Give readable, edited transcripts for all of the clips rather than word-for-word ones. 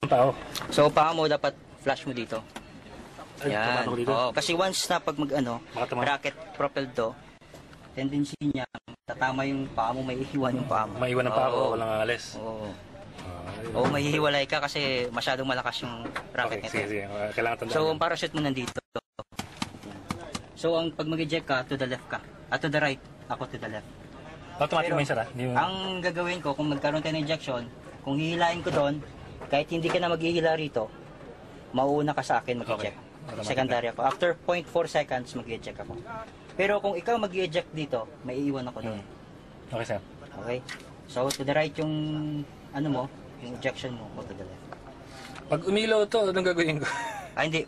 Pao. So, paa mo dapat flash mo dito. Ay, Yan. tumatakbo dito. Oo, kasi once na pag bracket propelled to, tendency niya, tatama yung paa mo, may ihiwan yung paa mo. Maiwan ang paa ko, walang alis. Oo. Oo, mahihiwalay ka kasi masyadong malakas yung bracket Okay, sige. Kailangan tandaan. So, ang parachute mo nandito. So, pag mag-eject ka, to the left ka. To the right, ako to the left. Automatic mo yun, sir, Ang gagawin ko, kung magkaroon tayo ng ejection, kung hihilain ko doon, kahit hindi ka na maghihila rito, mauuna ka sa akin mag-eject. Okay. Secondary ako. After 0.4 seconds, mag-eject ako. Pero kung ikaw mag-eject dito, may iiwan ako doon. Okay, sir. Okay? So, to the right yung, yung ejection mo, o to the left. Pag umilaw to, anong gagawin ko? Hindi.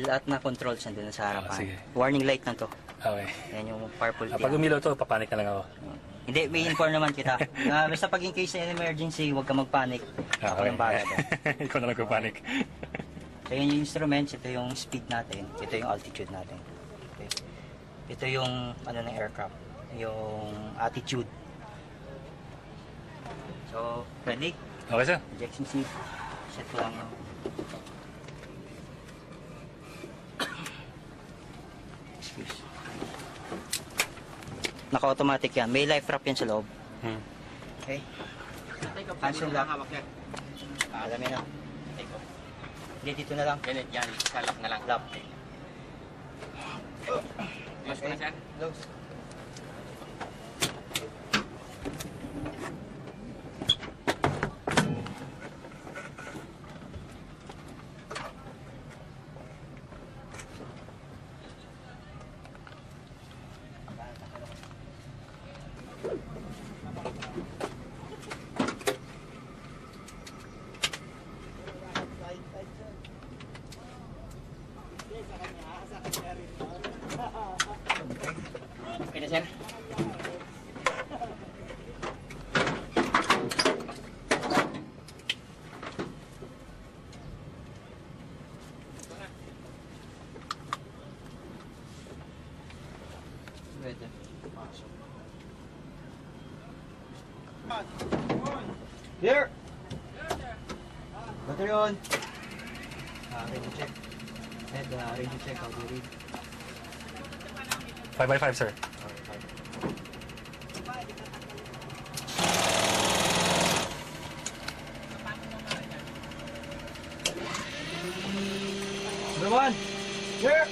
Lahat na controls nandun sa harapan. Sige. Warning light na to. Okay. Yan yung purple Pag umilaw to, papanik na lang ako. Hindi, may inform naman kita. Basta pag in case ng emergency, huwag ka mag-panic. Ako lang bahala doon. Ikaw na nagpapanik. So, yun yung instruments, ito yung speed natin, ito yung altitude natin. Okay. Ito yung ng aircraft, yung attitude. So, ready? Okay, sir. Ejection seat. Set ko lang yung... Excuse. Naka-automatic yan. May life wrap yan sa loob. Okay. Cancel lang. Alam mo na. Hindi, dito na lang. Yan. Salak na lang. Lock. Close ko na, sir. Close. Okay na, sir. Pwede. Here! Battalion! Ready check. Head, ready check. How do you read? 5x5, sir. Number one! Here!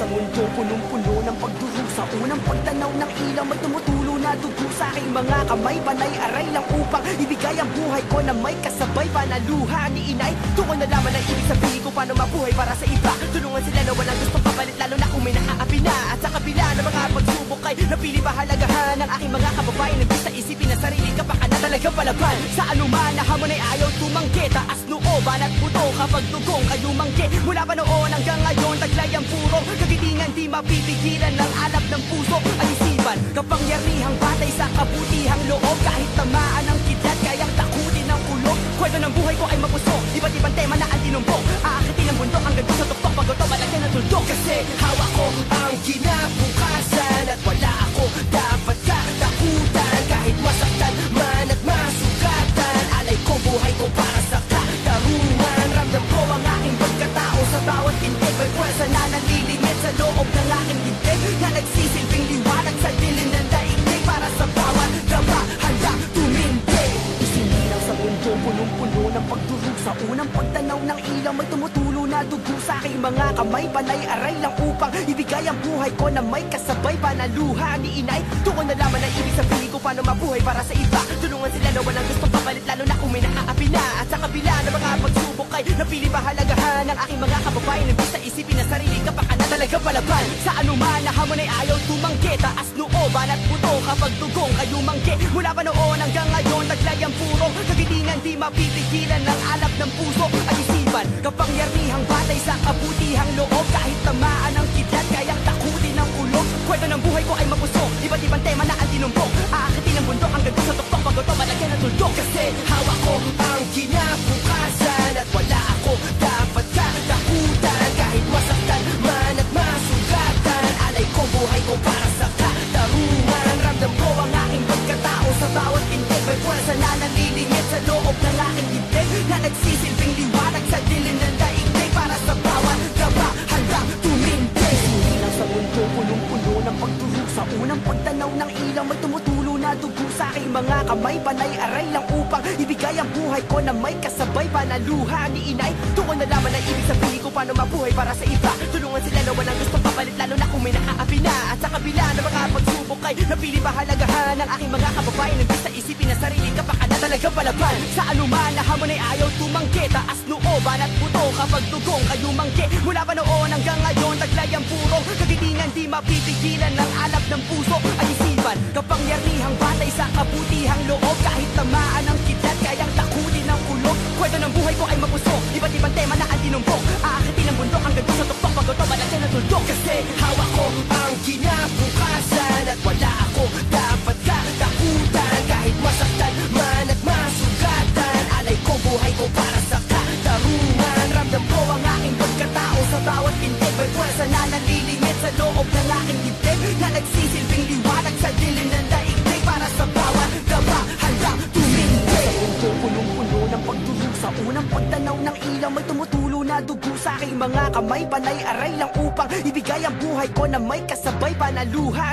sa mundong punong-puno ng pagdurusa. Unang pagtanaw ng ilaw, may tumutulo na dugo sa aking mga kamay. Panay aray lang upang ibigay ang buhay ko na may kasabay panaluha ni inay. Doon ko nalaman ang ibig sabihin ko paano mabuhay para sa iba. Tulungan sila na walang gustong papalit, lalo na kung may naaapi na. At sa kabila ng mga pagsubok ay napili bahalagahan ng aking mga kababayan. Nagdus sa isipin na sarili kapaka na talagang palaban. Sa anuman na hamon ay ayaw tumanggi. Taas nooban at puto kapag dugong kayo manggi. Mula pa noon hanggang ngayon taglay ang puro kagitingan, di mapipigilan ng alab ng puso at isipan. Kapangyarihang batay sa kabutihang loob. Kahit tamaan ng kidlat, kayang takutin ng kulog. Kwento ng buhay ko ay mapuso, iba't ibang tema na ang tinumbok. Aakitin ang bundok hanggang doon sa tuktok. Pag ito malagyan ng tuldok. Kasi hawak ko ang kinabukasan at wala ako dapat katakutan. Kahit masaktan man at masugatan, alay ko buhay ko para sa katarungan. Ramdam ko ang aking pagkatao sa bawat tindig. May pwersa na nalilingit sa loob ng aking dibdib, na nagsisilbing liwanag sa dilim ng daigdig. Para sa bawat gaba handa tumindig. Isinilang sa mundong punong-puno ng pagdurusa. Unang pagtanaw ng ilaw, may tumutulo na dugo sa aking mga kamay. Panay aray lang upang ibigay ang buhay ko na may kasabay panaluha ni inay. Doon ko nalaman ang ibig sabihin ko paano mabuhay para sa iba. Tulungan sila na walang gustong papalit, lalo na kung may naaapi na. At sa kabila ng mga pagsubok ay napili bahalagahan ng aking mga kababayan. Nagdus sa isipin na sarili kapaka na talagang palaban. Sa anuman na hamon ay ayaw tumanggi. Taas nooban at puto kapag dugong kayo manggi. Mula pa noon hanggang ngayon taglay ang puro kagitingan, di mapipigilan ng alab ng puso at isipan. Kapangyarihang batay sa kabutihang loob. Kahit tamaan ng kidlat, kayang takutin ng kulog. Kwento ng buhay ko ay mapuso, iba't ibang tema na ang tinumbok. Aakitin ang bundok hanggang doon sa tuktok. Pag ito malagyan ng tuldok. Kasi hawak ko ang kinabukasan at wala ako dapat katakutan. Kahit masaktan man at masugatan, alay ko buhay ko para sa katarungan. Ramdam ko ang aking pagkatao sa bawat tindig. May pwersa na nalilingit sa loob ng aking dibdib, na nagsisilbing liwanag sa dilim ng daigdig. Para sa bawat gaba handa tumindig. Sinilang sa mundo punong-puno ng pagdurusa. Unang pagtanaw ng ilaw, may tumutulo na dugo sa aking mga kamay. Panay aray lang upang ibigay ang buhay ko na may kasabay panaluha ni inay. Doon ko nalaman ang ibig sabihin ko paano mabuhay para sa iba. Tulungan sila na walang gustong papalit, lalo na kung may naaapi na. At sa kabila ng mga pagsubok ay napili bahalagahan ng aking mga kababayan. Nagdus sa isipin na sarili kapaka na talagang palaban. Sa anuman na hamon ay ayaw tumanggi. Taas nooban at puto kapag dugong kayo manggi. Mula pa noon hanggang ngayon taglay ang puro kagitingan, di mapipigilan ng alab ng puso at isipan. Kapangyarihang batay sa kabutihang loob. Kahit tamaan ng kidlat, kayang takutin ng kulog. Kwento ng buhay ko ay mapuso, iba't ibang tema na ang tinumbok. Aakitin ang bundok hanggang doon sa tuktok. Pag ito malagyan ng tuldok. Kasi hawak ko ang kinabukasan at wala ako dapat katakutan. Kahit masaktan man at masugatan, alay ko buhay ko para sa katarungan. Ramdam ko ang aking pagkatao sa bawat tindig. May pwersa na nalilingit sa loob ng aking dibdib, na nagsisilbing liwanag sa dilim ng daigdig. Para sa bawat gaba handa tumindig. Sa mundong punong-puno ng pagdurusa. Unang pagtanaw ng ilaw, may tumutulo na dugo sa aking mga kamay. Panay aray lang upang ibigay ang buhay ko na may kasabay panaluha.